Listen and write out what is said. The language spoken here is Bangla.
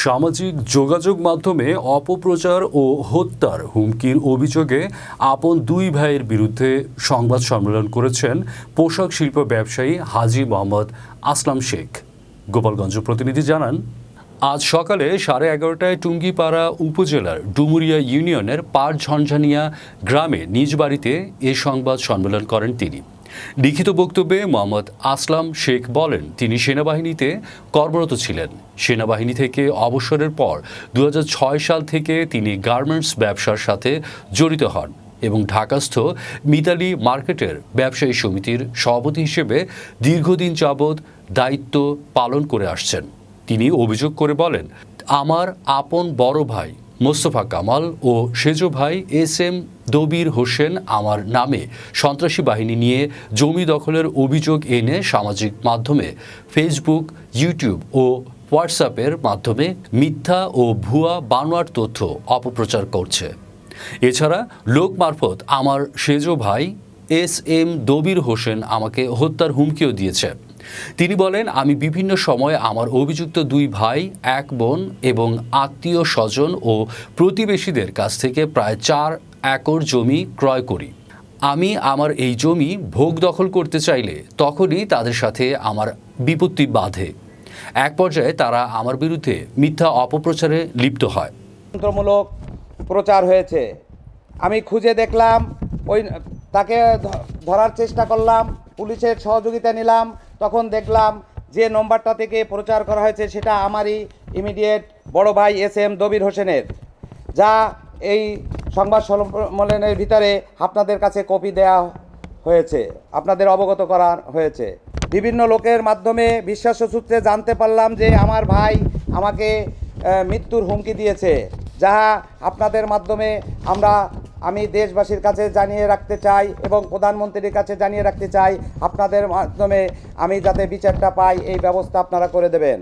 সামাজিক যোগাযোগ মাধ্যমে অপপ্রচার ও হত্যার হুমকির অভিযোগে আপন দুই ভাইয়ের বিরুদ্ধে সংবাদ সম্মেলন করেছেন পোশাক শিল্প ব্যবসায়ী হাজী মোহাম্মদ আসলাম শেখ। গোপালগঞ্জ প্রতিনিধি জানান, আজ সকালে 11:30টায় টুঙ্গিপাড়া উপজেলার ডুমুরিয়া ইউনিয়নের পাড়ঝঞ্ঝানিয়া গ্রামে নিজ বাড়িতে এ সংবাদ সম্মেলন করেন তিনি। লিখিত বক্তব্যে মোহাম্মদ আসলাম শেখ বলেন, তিনি সেনাবাহিনীতে কর্মরত ছিলেন। সেনাবাহিনী থেকে অবসরের পর 2006 সাল থেকে তিনি গার্মেন্টস ব্যবসার সাথে জড়িত হন এবং ঢাকাস্থ মিতালি মার্কেটের ব্যবসায়ী সমিতির সভাপতি হিসেবে দীর্ঘদিন যাবৎ দায়িত্ব পালন করে আসছেন। তিনি অভিযোগ করে বলেন, আমার আপন বড় ভাই মোস্তফা কামাল ও সেজো ভাই SM দবির হোসেন আমার নামে সন্ত্রাসী বাহিনী নিয়ে জমি দখলের অভিযোগ এনে সামাজিক মাধ্যমে ফেসবুক, ইউটিউব ও হোয়াটসঅ্যাপের মাধ্যমে মিথ্যা ও ভুয়া বানোয়াট তথ্য অপপ্রচার করছে। এছাড়া লোক মারফত আমার সেজো ভাই SM দবির হোসেন আমাকে হত্যার হুমকিও দিয়েছে। তিনি বলেন, আমি বিভিন্ন সময় আমার অভিযুক্ত দুই ভাই, এক বোন এবং আত্মীয় স্বজন ও প্রতিবেশীদের কাছ থেকে প্রায় 4 একর জমি ক্রয় করি। আমি আমার এই জমি ভোগ দখল করতে চাইলে তখনই তাদের সাথে আমার বিপত্তি বাধে। এক পর্যায়ে তারা আমার বিরুদ্ধে মিথ্যা অপপ্রচারে লিপ্ত হয়। তন্ত্রমূলক প্রচার হয়েছে। আমি খুঁজে দেখলাম, তাকে ধরার চেষ্টা করলাম, পুলিশের সহযোগিতা নিলাম। তখন দেখলাম যে নম্বরটা থেকে প্রচার করা হয়েছে সেটা আমারই ইমিডিয়েট বড় ভাই SM দবির হোসেনের, যা এই সংবাদ সম্মেলনের ভিতরে আপনাদের কাছে কপি দেয়া হয়েছে, আপনাদের অবগত করা হয়েছে। বিভিন্ন লোকের মাধ্যমে বিশ্বাস সূত্রে জানতে পারলাম যে আমার ভাই আমাকে মৃত্যুর হুমকি দিয়েছে, যাহা আপনাদের মাধ্যমে আমি দেশবাসীর কাছে জানিয়ে রাখতে চাই এবং প্রধানমন্ত্রীর কাছে জানিয়ে রাখতে চাই। আপনাদের মাধ্যমে আমি যাতে বিচারটা পাই, এই ব্যবস্থা আপনারা করে দেবেন।